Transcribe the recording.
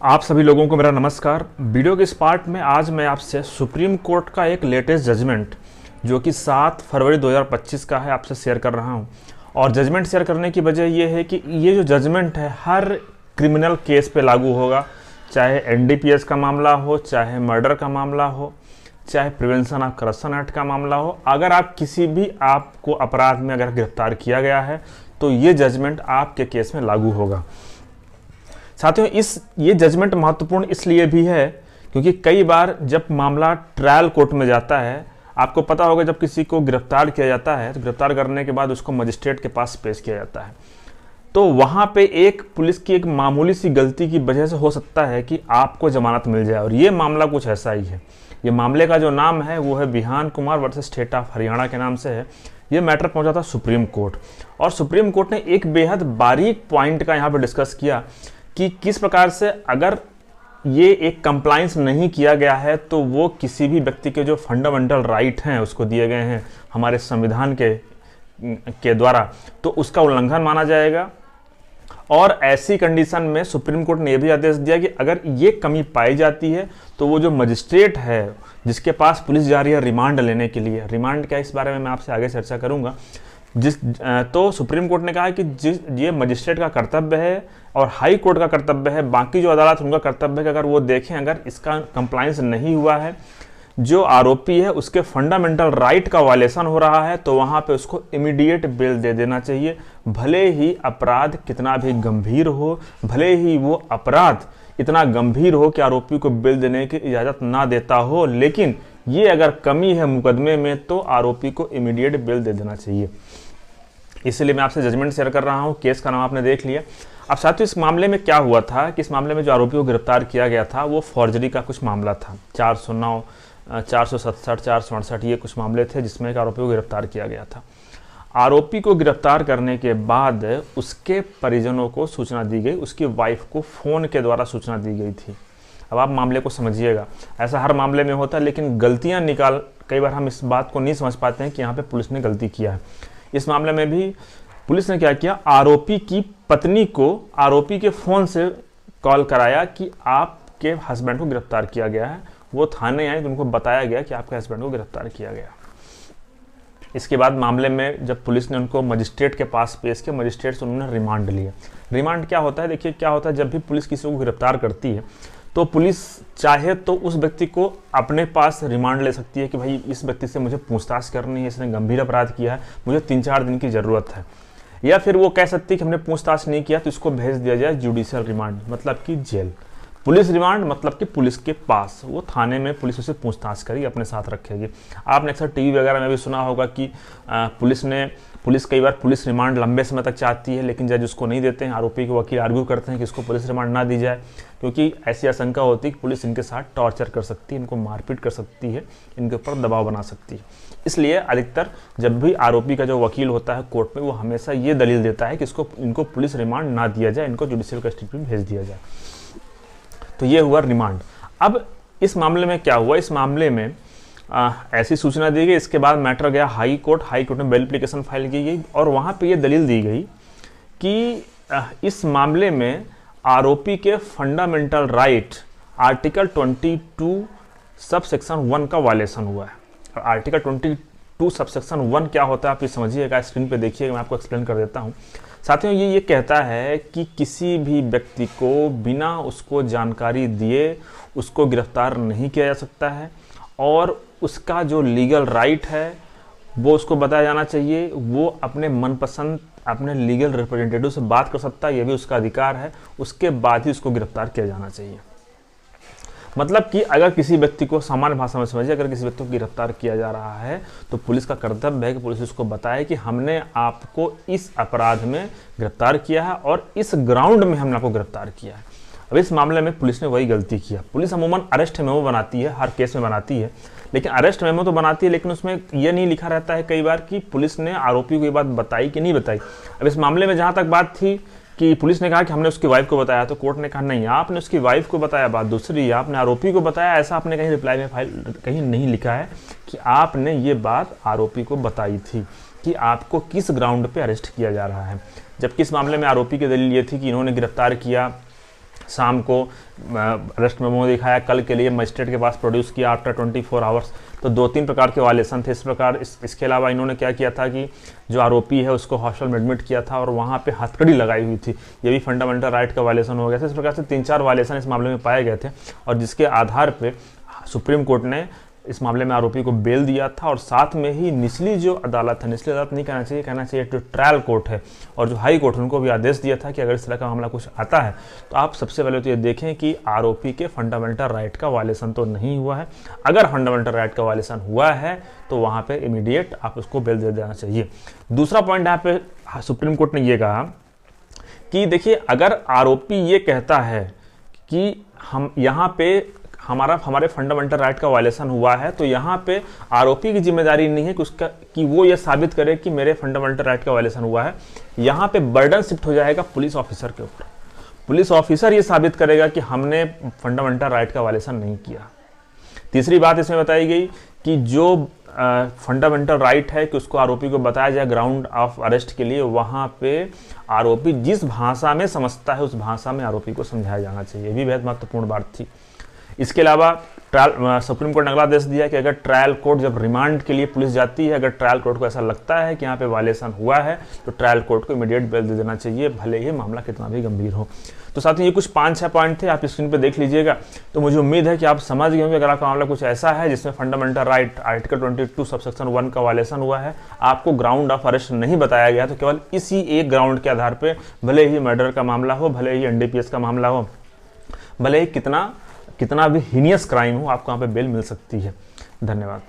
आप सभी लोगों को मेरा नमस्कार। वीडियो के इस पार्ट में आज मैं आपसे सुप्रीम कोर्ट का एक लेटेस्ट जजमेंट जो कि 7 फरवरी 2025 का है आपसे शेयर कर रहा हूं। और जजमेंट शेयर करने की वजह यह है कि ये जो जजमेंट है हर क्रिमिनल केस पे लागू होगा, चाहे एनडीपीएस का मामला हो, चाहे मर्डर का मामला हो, चाहे प्रिवेंशन ऑफ करप्शन एक्ट का मामला हो। अगर आप किसी भी आपको अपराध में अगर गिरफ्तार किया गया है तो ये जजमेंट आपके केस में लागू होगा। साथियों, ये जजमेंट महत्वपूर्ण इसलिए भी है क्योंकि कई बार जब मामला ट्रायल कोर्ट में जाता है, आपको पता होगा जब किसी को गिरफ्तार किया जाता है तो गिरफ्तार करने के बाद उसको मजिस्ट्रेट के पास पेश किया जाता है, तो वहाँ पे एक पुलिस की एक मामूली सी गलती की वजह से हो सकता है कि आपको जमानत मिल जाए। और ये मामला कुछ ऐसा ही है। ये मामले का जो नाम है वो है Bihan Kumar versus state of Haryana के नाम से है। ये मैटर पहुंचा था सुप्रीम कोर्ट और सुप्रीम कोर्ट ने एक बेहद बारीक पॉइंट का यहाँ पे डिस्कस किया कि किस प्रकार से अगर ये एक कंप्लायंस नहीं किया गया है तो वो किसी भी व्यक्ति के जो फंडामेंटल राइट हैं उसको दिए गए हैं हमारे संविधान के द्वारा, तो उसका उल्लंघन माना जाएगा। और ऐसी कंडीशन में सुप्रीम कोर्ट ने यह भी आदेश दिया कि अगर ये कमी पाई जाती है तो वो जो मजिस्ट्रेट है जिसके पास पुलिस जा रही है रिमांड लेने के लिए, रिमांड क्या इस बारे में मैं आपसे आगे चर्चा करूंगा, तो सुप्रीम कोर्ट ने कहा है कि ये मजिस्ट्रेट का कर्तव्य है और हाई कोर्ट का कर्तव्य है, बाकी जो अदालत उनका कर्तव्य है कि अगर वो देखें अगर इसका कंप्लायंस नहीं हुआ है, जो आरोपी है उसके फंडामेंटल राइट का वायलेशन हो रहा है, तो वहाँ पे उसको इमीडिएट बेल दे देना चाहिए। भले ही अपराध कितना भी गंभीर हो, भले ही वो अपराध इतना गंभीर हो कि आरोपी को बेल देने की इजाज़त ना देता हो, लेकिन ये अगर कमी है मुकदमे में तो आरोपी को इमीडिएट बेल दे देना चाहिए। इसलिए मैं आपसे जजमेंट शेयर कर रहा हूँ। केस का नाम आपने देख लिया। अब साथियों, इस मामले में क्या हुआ था कि इस मामले में जो आरोपी को गिरफ्तार किया गया था वो फॉर्जरी का कुछ मामला था। 409, 467, 468 ये कुछ मामले थे जिसमें एक आरोपी को गिरफ्तार किया गया था। आरोपी को गिरफ्तार करने के बाद उसके परिजनों को सूचना दी गई, उसकी वाइफ को फ़ोन के द्वारा सूचना दी गई थी। अब आप मामले को समझिएगा, ऐसा हर मामले में होता है, लेकिन गलतियां कई बार हम इस बात को नहीं समझ पाते हैं कि यहाँ पे पुलिस ने गलती किया है। इस मामले में भी पुलिस ने क्या किया, आरोपी की पत्नी को आरोपी के फ़ोन से कॉल कराया कि आपके हस्बैंड को गिरफ्तार किया गया है। वो थाने आए तो उनको बताया गया कि आपके हस्बैंड को गिरफ्तार किया गया। इसके बाद मामले में जब पुलिस ने उनको मजिस्ट्रेट के पास पेश किया, मजिस्ट्रेट से उन्होंने रिमांड लिया। रिमांड क्या होता है, देखिए क्या होता है, जब भी पुलिस किसी को गिरफ्तार करती है तो पुलिस चाहे तो उस व्यक्ति को अपने पास रिमांड ले सकती है कि भाई इस व्यक्ति से मुझे पूछताछ करनी है, इसने गंभीर अपराध किया है, मुझे 3-4 दिन की ज़रूरत है। या फिर वो कह सकती है कि हमने पूछताछ नहीं किया तो इसको भेज दिया जाए जुडिशियल रिमांड, मतलब कि जेल। पुलिस रिमांड मतलब कि पुलिस के पास, वो थाने में पुलिस उसे पूछताछ करेगी, अपने साथ रखेगी। आपने अक्सर टीवी वगैरह में भी सुना होगा कि पुलिस कई बार पुलिस रिमांड लंबे समय तक चाहती है लेकिन जज उसको नहीं देते हैं। आरोपी के वकील आर्ग्यू करते हैं कि इसको पुलिस रिमांड ना दी जाए क्योंकि ऐसी आशंका होती है कि पुलिस इनके साथ टॉर्चर कर सकती है, इनको मारपीट कर सकती है, इनके ऊपर दबाव बना सकती है। इसलिए अधिकतर जब भी आरोपी का जो वकील होता है कोर्ट में, वो हमेशा ये दलील देता है कि इनको पुलिस रिमांड ना दिया जाए, इनको जुडिशियल कस्टडी में भेज दिया जाए। तो ये हुआ रिमांड। अब इस मामले में क्या हुआ, इस मामले में ऐसी सूचना दी गई। इसके बाद मैटर गया हाई कोर्ट में बेल एप्लीकेशन फाइल की गई और वहाँ पे ये दलील दी गई कि इस मामले में आरोपी के fundamental right article 22 sub section 1 का वायलेशन हुआ है। आर्टिकल 22 सब सेक्शन 1 क्या होता है आप ये समझिएगा, स्क्रीन पे देखिएगा, मैं आपको एक्सप्लेन कर देता हूँ। साथियों, ये कहता है कि किसी भी व्यक्ति को बिना उसको जानकारी दिए उसको गिरफ्तार नहीं किया जा सकता है और उसका जो लीगल राइट है वो उसको बताया जाना चाहिए। वो अपने मनपसंद अपने लीगल रिप्रेजेंटेटिव से बात कर सकता है, ये भी उसका अधिकार है। उसके बाद ही उसको गिरफ्तार किया जाना चाहिए। मतलब कि अगर किसी व्यक्ति को, सामान्य भाषा में समझिए, अगर किसी व्यक्ति को गिरफ्तार किया जा रहा है तो पुलिस का कर्तव्य है कि पुलिस उसको बताए कि हमने आपको इस अपराध में गिरफ्तार किया है और इस ग्राउंड में हमने आपको गिरफ्तार किया है। अब इस मामले में पुलिस ने वही गलती किया। पुलिस अमूमन अरेस्ट मेमो बनाती है, हर केस में बनाती है, लेकिन अरेस्ट मेमो तो बनाती है लेकिन उसमें यह नहीं लिखा रहता है कई बार कि पुलिस ने आरोपी को ये बात बताई कि नहीं बताई। अब इस मामले में जहाँ तक बात थी कि पुलिस ने कहा कि हमने उसकी वाइफ को बताया, तो कोर्ट ने कहा नहीं, आपने उसकी वाइफ को बताया, बात दूसरी, आपने आरोपी को बताया। ऐसा आपने कहीं रिप्लाई में फाइल कहीं नहीं लिखा है कि आपने ये बात आरोपी को बताई थी कि आपको किस ग्राउंड पे अरेस्ट किया जा रहा है। जबकि इस मामले में आरोपी की दलील ये थी कि इन्होंने गिरफ्तार किया शाम को अरेस्ट मेमो दिखाया, कल के लिए मजिस्ट्रेट के पास प्रोड्यूस किया आफ्टर 24 आवर्स। तो 2-3 प्रकार के वायलेशन थे। इस प्रकार इसके अलावा इन्होंने क्या किया था कि जो आरोपी है उसको हॉस्टल में एडमिट किया था और वहाँ पे हथकड़ी लगाई हुई थी, ये भी फंडामेंटल राइट का वायलेशन हो गया था। इस प्रकार से 3-4 वायलेशन इस मामले में पाए गए थे और जिसके आधार पर सुप्रीम कोर्ट ने इस मामले में आरोपी को बेल दिया था। और साथ में ही निचली जो अदालत है, निचली अदालत नहीं कहना चाहिए, कहना चाहिए जो ट्रायल कोर्ट है और जो हाई कोर्ट, उनको भी आदेश दिया था कि अगर इस तरह का मामला कुछ आता है तो आप सबसे पहले तो ये देखें कि आरोपी के फंडामेंटल राइट का वायलेशन तो नहीं हुआ है। अगर फंडामेंटल राइट का वायलेशन हुआ है तो वहाँ पे इमीडिएट आप उसको बेल दे देना चाहिए। दूसरा पॉइंट यहाँ पे सुप्रीम कोर्ट ने ये कहा कि देखिए, अगर आरोपी ये कहता है कि हम यहाँ पे हमारे फंडामेंटल राइट का वायलेशन हुआ है, तो यहाँ पे आरोपी की जिम्मेदारी नहीं है कि वो ये साबित करे कि मेरे फंडामेंटल राइट का वायलेशन हुआ है। यहाँ पे बर्डन शिफ्ट हो जाएगा पुलिस ऑफिसर के ऊपर। पुलिस ऑफिसर ये साबित करेगा कि हमने फंडामेंटल राइट का वायलेशन नहीं किया। तीसरी बात इसमें बताई गई कि जो फंडामेंटल राइट है कि उसको आरोपी को बताया जाए ग्राउंड ऑफ अरेस्ट के लिए, वहाँ पे आरोपी जिस भाषा में समझता है उस भाषा में आरोपी को समझाया जाना चाहिए। ये भी बेहद महत्वपूर्ण बात थी। इसके अलावा ट्रायल सुप्रीम कोर्ट ने अगला आदेश दिया कि अगर ट्रायल कोर्ट जब रिमांड के लिए पुलिस जाती है, अगर ट्रायल कोर्ट को ऐसा लगता है कि यहाँ पे वायलेशन हुआ है तो ट्रायल कोर्ट को इमीडिएट बेल दे देना चाहिए, भले ही मामला कितना भी गंभीर हो। तो साथियों, ये कुछ 5-6 पॉइंट थे, आप स्क्रीन पे देख लीजिएगा। तो मुझे उम्मीद है कि आप समझ गए होंगे। अगर आपका मामला कुछ ऐसा है जिसमें फंडामेंटल राइट आर्टिकल 22 सबसेक्शन 1 का वायलेशन हुआ है, आपको ग्राउंड ऑफ अरेस्ट नहीं बताया गया, तो केवल इसी एक ग्राउंड के आधार पर, भले ही मर्डर का मामला हो, भले ही NDPS का मामला हो, भले ही कितना भी हीनियस क्राइम हो, आपको यहाँ पे बेल मिल सकती है। धन्यवाद।